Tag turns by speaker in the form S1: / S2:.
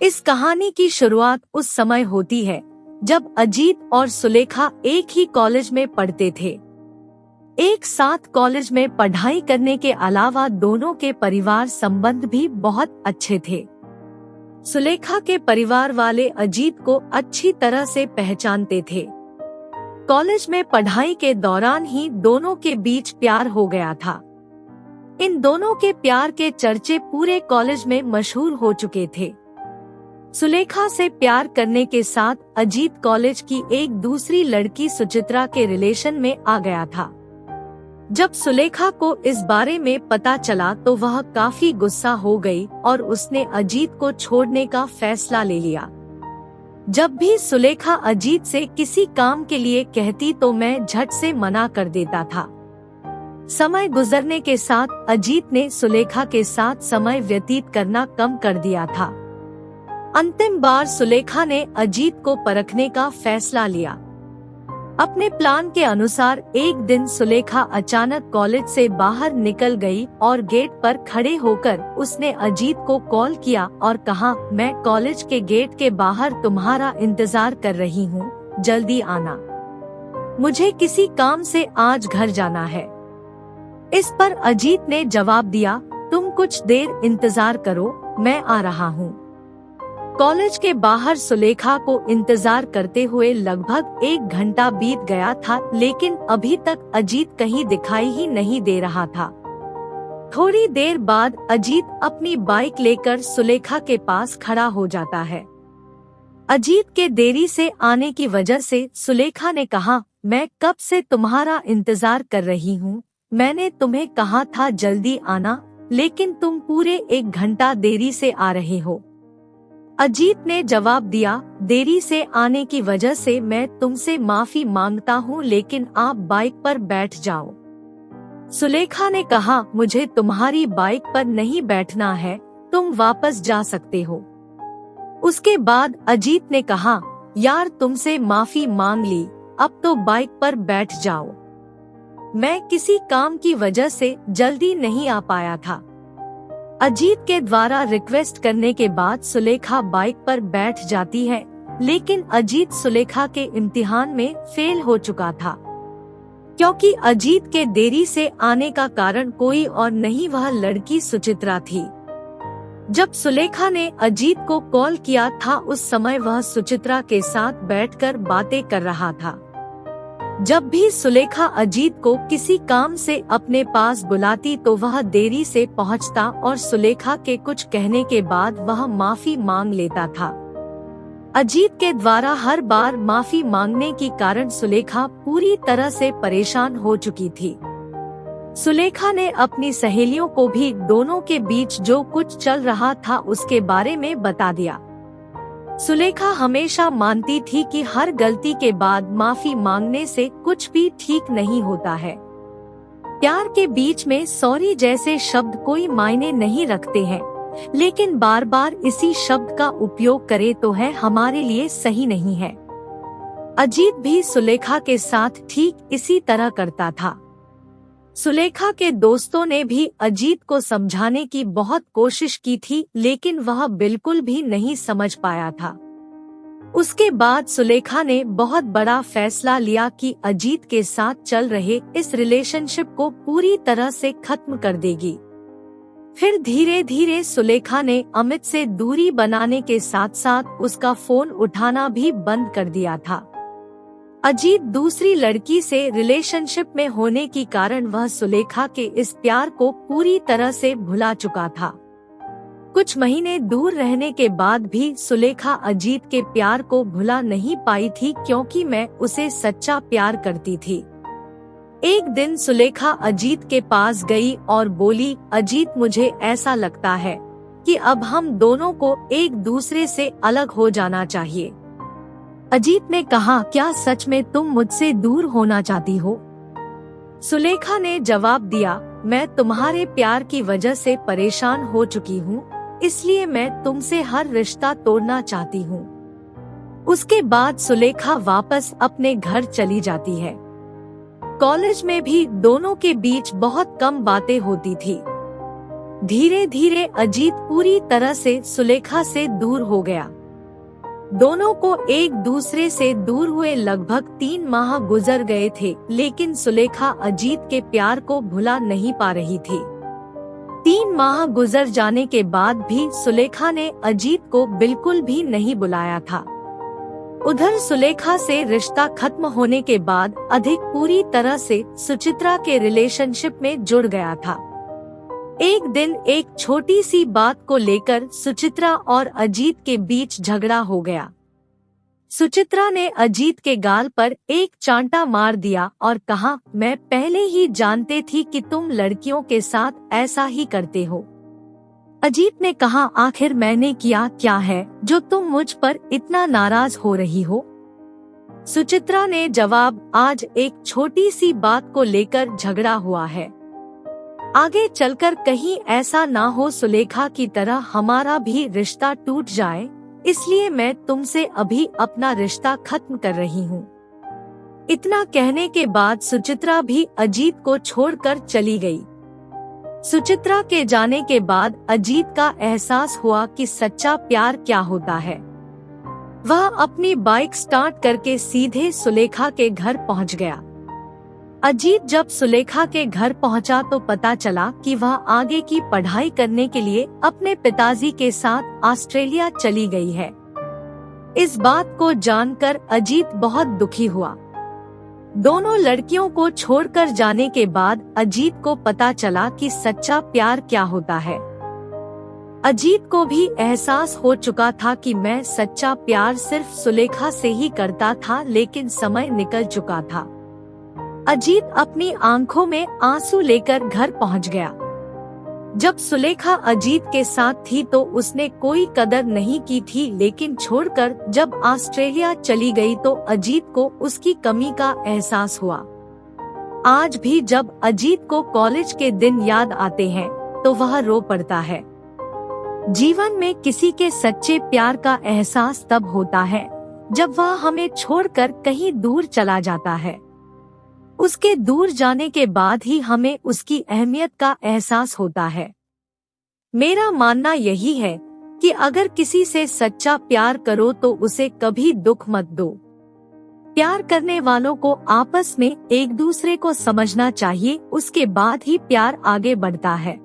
S1: इस कहानी की शुरुआत उस समय होती है जब अजीत और सुलेखा एक ही कॉलेज में पढ़ते थे। एक साथ कॉलेज में पढ़ाई करने के अलावा दोनों के परिवार संबंध भी बहुत अच्छे थे। सुलेखा के परिवार वाले अजीत को अच्छी तरह से पहचानते थे। कॉलेज में पढ़ाई के दौरान ही दोनों के बीच प्यार हो गया था। इन दोनों के प्यार के चर्चे पूरे कॉलेज में मशहूर हो चुके थे। सुलेखा से प्यार करने के साथ अजीत कॉलेज की एक दूसरी लड़की सुचित्रा के रिलेशन में आ गया था। जब सुलेखा को इस बारे में पता चला तो वह काफी गुस्सा हो गई और उसने अजीत को छोड़ने का फैसला ले लिया। जब भी सुलेखा अजीत से किसी काम के लिए कहती तो मैं झट से मना कर देता था। समय गुजरने के साथ अजीत ने सुलेखा के साथ समय व्यतीत करना कम कर दिया था। अंतिम बार सुलेखा ने अजीत को परखने का फैसला लिया। अपने प्लान के अनुसार एक दिन सुलेखा अचानक कॉलेज से बाहर निकल गई और गेट पर खड़े होकर उसने अजीत को कॉल किया और कहा, मैं कॉलेज के गेट के बाहर तुम्हारा इंतजार कर रही हूँ, जल्दी आना। मुझे किसी काम से आज घर जाना है। इस पर अजीत ने जवाब दिया, तुम कुछ देर इंतजार करो, मैं आ रहा हूँ। कॉलेज के बाहर सुलेखा को इंतजार करते हुए लगभग 1 घंटा बीत गया था, लेकिन अभी तक अजीत कहीं दिखाई ही नहीं दे रहा था। थोड़ी देर बाद अजीत अपनी बाइक लेकर सुलेखा के पास खड़ा हो जाता है। अजीत के देरी से आने की वजह से सुलेखा ने कहा, मैं कब से तुम्हारा इंतजार कर रही हूँ। मैंने तुम्हें कहा था जल्दी आना, लेकिन तुम पूरे 1 घंटा देरी से आ रहे हो। अजीत ने जवाब दिया, देरी से आने की वजह से मैं तुमसे माफी मांगता हूँ, लेकिन आप बाइक पर बैठ जाओ। सुलेखा ने कहा, मुझे तुम्हारी बाइक पर नहीं बैठना है, तुम वापस जा सकते हो। उसके बाद अजीत ने कहा, यार तुमसे माफी मांग ली, अब तो बाइक पर बैठ जाओ। मैं किसी काम की वजह से जल्दी नहीं आ पाया था। अजीत के द्वारा रिक्वेस्ट करने के बाद सुलेखा बाइक पर बैठ जाती है, लेकिन अजीत सुलेखा के इम्तिहान में फेल हो चुका था। क्योंकि अजीत के देरी से आने का कारण कोई और नहीं, वह लड़की सुचित्रा थी। जब सुलेखा ने अजीत को कॉल किया था उस समय वह सुचित्रा के साथ बैठकर बातें कर रहा था। जब भी सुलेखा अजीत को किसी काम से अपने पास बुलाती तो वह देरी से पहुंचता और सुलेखा के कुछ कहने के बाद वह माफी मांग लेता था। अजीत के द्वारा हर बार माफी मांगने के कारण सुलेखा पूरी तरह से परेशान हो चुकी थी। सुलेखा ने अपनी सहेलियों को भी दोनों के बीच जो कुछ चल रहा था उसके बारे में बता दिया। सुलेखा हमेशा मानती थी कि हर गलती के बाद माफी मांगने से कुछ भी ठीक नहीं होता है। प्यार के बीच में सॉरी जैसे शब्द कोई मायने नहीं रखते हैं, लेकिन बार बार इसी शब्द का उपयोग करे तो है हमारे लिए सही नहीं है। अजीत भी सुलेखा के साथ ठीक इसी तरह करता था। सुलेखा के दोस्तों ने भी अजीत को समझाने की बहुत कोशिश की थी, लेकिन वह बिल्कुल भी नहीं समझ पाया था। उसके बाद सुलेखा ने बहुत बड़ा फैसला लिया कि अजीत के साथ चल रहे इस रिलेशनशिप को पूरी तरह से खत्म कर देगी। फिर धीरे धीरे सुलेखा ने अमित से दूरी बनाने के साथ साथ उसका फोन उठाना भी बंद कर दिया था। अजीत दूसरी लड़की से रिलेशनशिप में होने के कारण वह सुलेखा के इस प्यार को पूरी तरह से भुला चुका था। कुछ महीने दूर रहने के बाद भी सुलेखा अजीत के प्यार को भुला नहीं पाई थी, क्योंकि मैं उसे सच्चा प्यार करती थी। एक दिन सुलेखा अजीत के पास गई और बोली, अजीत मुझे ऐसा लगता है कि अब हम दोनों को एक दूसरे से अलग हो जाना चाहिए। अजीत ने कहा, क्या सच में तुम मुझसे दूर होना चाहती हो? सुलेखा ने जवाब दिया, मैं तुम्हारे प्यार की वजह से परेशान हो चुकी हूँ, इसलिए मैं तुमसे हर रिश्ता तोड़ना चाहती हूँ। उसके बाद सुलेखा वापस अपने घर चली जाती है। कॉलेज में भी दोनों के बीच बहुत कम बातें होती थी। धीरे धीरे अजीत पूरी तरह से सुलेखा से दूर हो गया। दोनों को एक दूसरे से दूर हुए लगभग 3 माह गुजर गए थे, लेकिन सुलेखा अजीत के प्यार को भुला नहीं पा रही थी। 3 माह गुजर जाने के बाद भी सुलेखा ने अजीत को बिल्कुल भी नहीं बुलाया था। उधर सुलेखा से रिश्ता खत्म होने के बाद अधिक पूरी तरह से सुचित्रा के रिलेशनशिप में जुड़ गया था। एक दिन एक छोटी सी बात को लेकर सुचित्रा और अजीत के बीच झगड़ा हो गया। सुचित्रा ने अजीत के गाल पर एक चांटा मार दिया और कहा, मैं पहले ही जानती थी कि तुम लड़कियों के साथ ऐसा ही करते हो। अजीत ने कहा, आखिर मैंने किया क्या है जो तुम मुझ पर इतना नाराज हो रही हो? सुचित्रा ने जवाब, आज एक छोटी सी बात को लेकर झगड़ा हुआ है। आगे चलकर कहीं ऐसा ना हो सुलेखा की तरह हमारा भी रिश्ता टूट जाए, इसलिए मैं तुमसे अभी अपना रिश्ता खत्म कर रही हूँ। इतना कहने के बाद सुचित्रा भी अजीत को छोड़कर चली गई। सुचित्रा के जाने के बाद अजीत का एहसास हुआ कि सच्चा प्यार क्या होता है। वह अपनी बाइक स्टार्ट करके सीधे सुलेखा के घर पहुँच गया। अजीत जब सुलेखा के घर पहुंचा तो पता चला कि वह आगे की पढ़ाई करने के लिए अपने पिताजी के साथ ऑस्ट्रेलिया चली गई है। इस बात को जानकर अजीत बहुत दुखी हुआ। दोनों लड़कियों को छोड़कर जाने के बाद अजीत को पता चला कि सच्चा प्यार क्या होता है। अजीत को भी एहसास हो चुका था कि मैं सच्चा प्यार सिर्फ सुलेखा से ही करता था, लेकिन समय निकल चुका था। अजीत अपनी आंखों में आंसू लेकर घर पहुंच गया। जब सुलेखा अजीत के साथ थी तो उसने कोई कदर नहीं की थी, लेकिन छोड़कर जब ऑस्ट्रेलिया चली गई तो अजीत को उसकी कमी का एहसास हुआ। आज भी जब अजीत को कॉलेज के दिन याद आते हैं तो वह रो पड़ता है। जीवन में किसी के सच्चे प्यार का एहसास तब होता है जब वह हमें छोड़कर कहीं दूर चला जाता है। उसके दूर जाने के बाद ही हमें उसकी अहमियत का एहसास होता है। मेरा मानना यही है कि अगर किसी से सच्चा प्यार करो तो उसे कभी दुख मत दो। प्यार करने वालों को आपस में एक दूसरे को समझना चाहिए, उसके बाद ही प्यार आगे बढ़ता है।